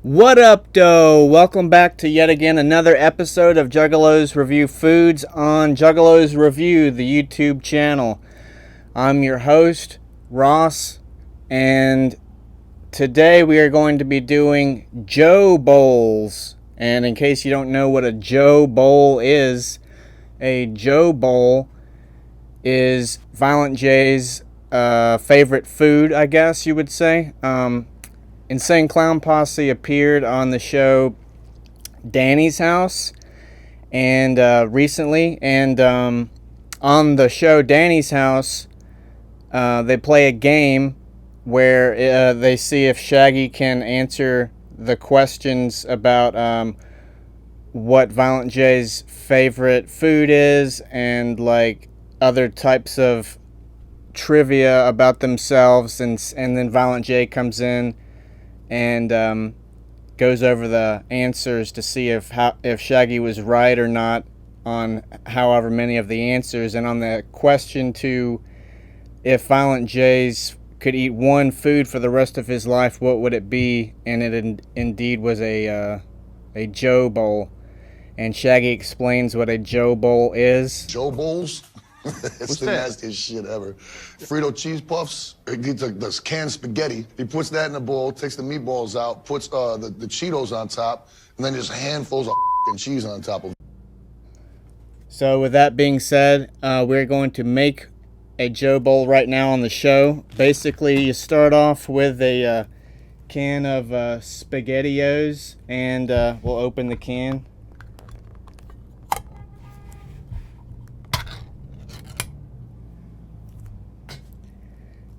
What up, doe? Welcome back to yet again another episode of Juggalos Review Foods on Juggalos Review, the YouTube channel. I'm your host, Ross, and today we are going to be doing Joe Bowls. And in case you don't know what a Joe Bowl is, a Joe Bowl is Violent J's favorite food, I guess you would say. Insane Clown Posse appeared on the show Danny's House and recently, and on the show Danny's House, they play a game where they see if Shaggy can answer the questions about what Violent J's favorite food is and like other types of trivia about themselves, and then Violent J comes in and goes over the answers to see if Shaggy was right or not on however many of the answers. And on the question to if Violent J's could eat one food for the rest of his life, what would it be? And it indeed was a Joe Bowl. And Shaggy explains what a Joe Bowl is. Joe Bowls? It's the nastiest shit ever. Frito cheese puffs. He gets this canned spaghetti. He puts that in a bowl, takes the meatballs out, puts the Cheetos on top, and then just handfuls of cheese on top of it. So with that being said, we're going to make a Joe Bowl right now on the show. Basically, you start off with a can of SpaghettiOs, and we'll open the can.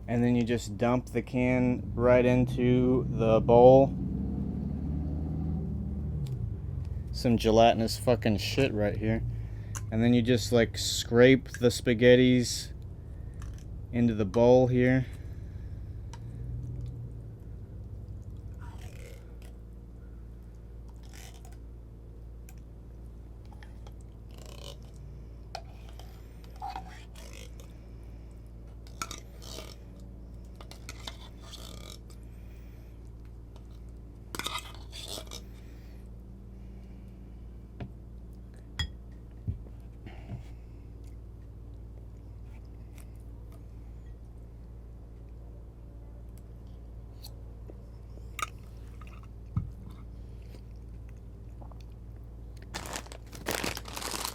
And then you just dump the can right into the bowl. Some gelatinous fucking shit right here. And then you just like scrape the spaghettis into the bowl here.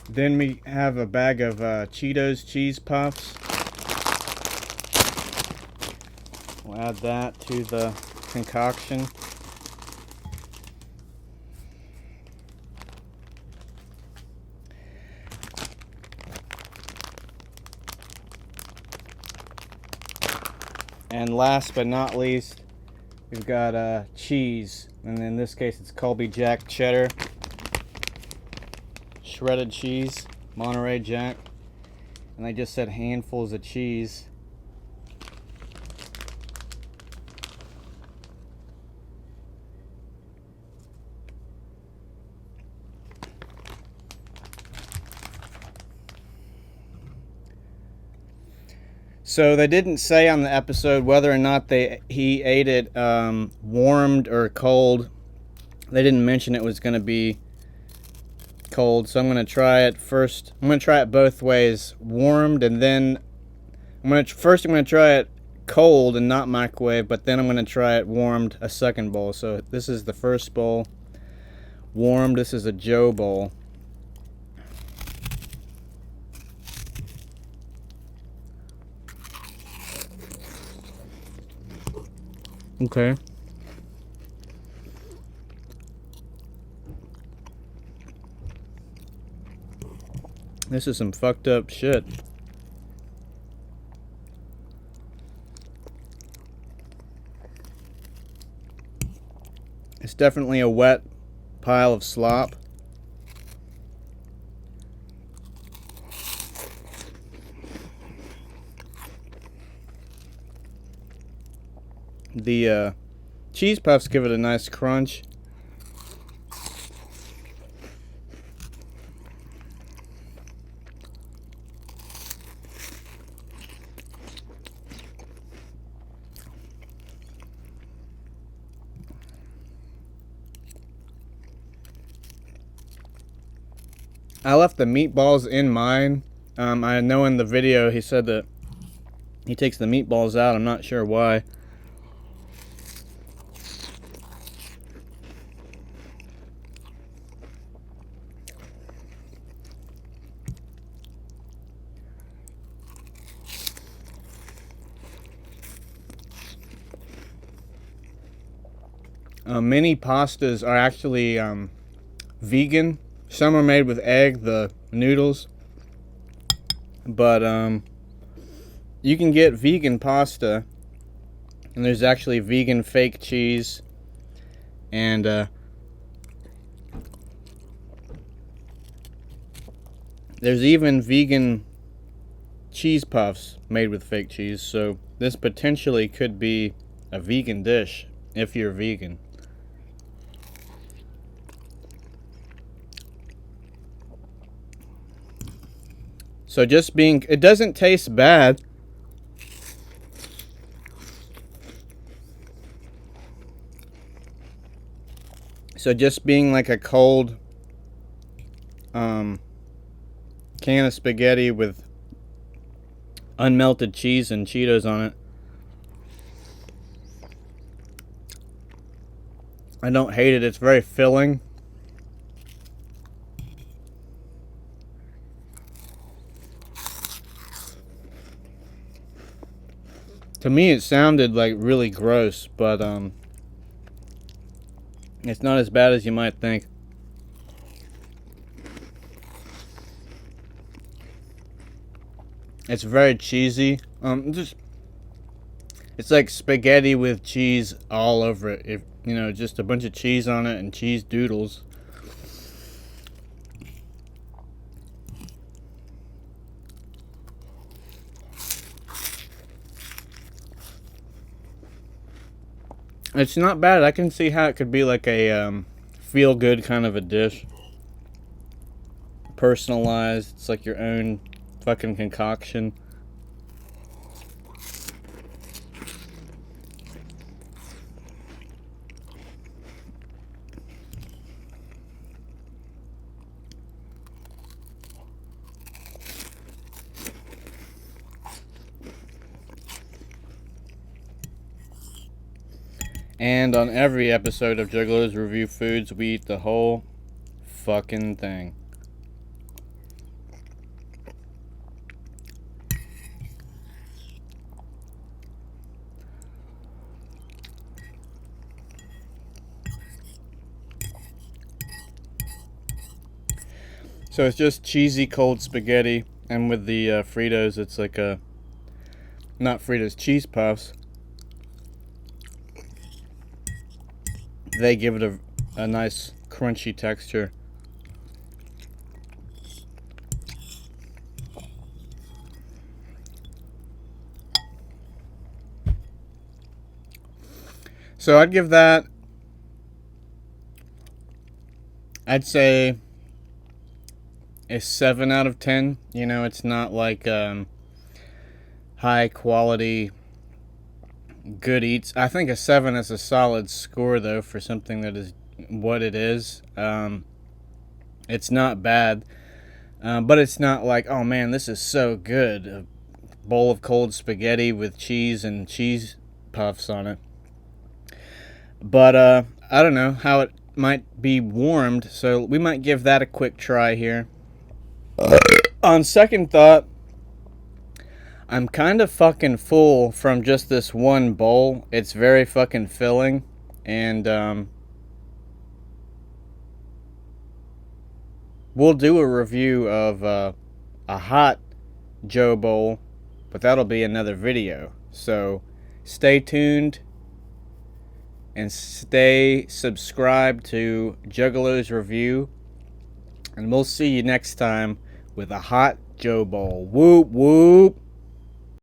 Then we have a bag of Cheetos cheese puffs. We'll add that to the concoction. And last but not least, we've got cheese. And in this case, it's Colby Jack cheddar. Shredded cheese, Monterey Jack, and they just said handfuls of cheese. So they didn't say on the episode whether or not he ate it warmed or cold. They didn't mention it was going to be cold, so I'm going to try it first. I'm going to try it both ways, warmed, and then I'm going to try it cold and not microwave, but then I'm going to try it warmed a second bowl. So this is the first bowl, warmed. This is a Joe Bowl. Okay. This is some fucked up shit. It's definitely a wet pile of slop. The cheese puffs give it a nice crunch. I left the meatballs in mine. I know in the video he said that he takes the meatballs out. I'm not sure why. Many pastas are actually vegan. Some are made with egg, the noodles. But you can get vegan pasta, and there's actually vegan fake cheese, and there's even vegan cheese puffs made with fake cheese. So this potentially could be a vegan dish if you're vegan. So just being, it doesn't taste bad. So just being like a cold can of spaghetti with unmelted cheese and Cheetos on it. I don't hate it. It's very filling. To me, it sounded like really gross, but it's not as bad as you might think. It's very cheesy. It's like spaghetti with cheese all over it. If you know, just a bunch of cheese on it and cheese doodles. It's not bad. I can see how it could be like a feel-good kind of a dish. Personalized. It's like your own fucking concoction. And on every episode of Juggalos Review Foods, we eat the whole fucking thing. So it's just cheesy cold spaghetti, and with the Fritos, it's like a, not Fritos, cheese puffs. They give it a nice crunchy texture. So I'd give that, I'd say a 7 out of 10. You know, it's not like high quality good eats. I think a 7 is a solid score though for something that is what it is. It's not bad, but it's not like, oh man, this is so good, a bowl of cold spaghetti with cheese and cheese puffs on it. But I don't know how it might be warmed, so we might give that a quick try here. On second thought, I'm kind of fucking full from just this one bowl. It's very fucking filling. And we'll do a review of a hot Joe bowl, but that'll be another video. So stay tuned and stay subscribed to Juggalos Review. And we'll see you next time with a hot Joe bowl. Whoop whoop.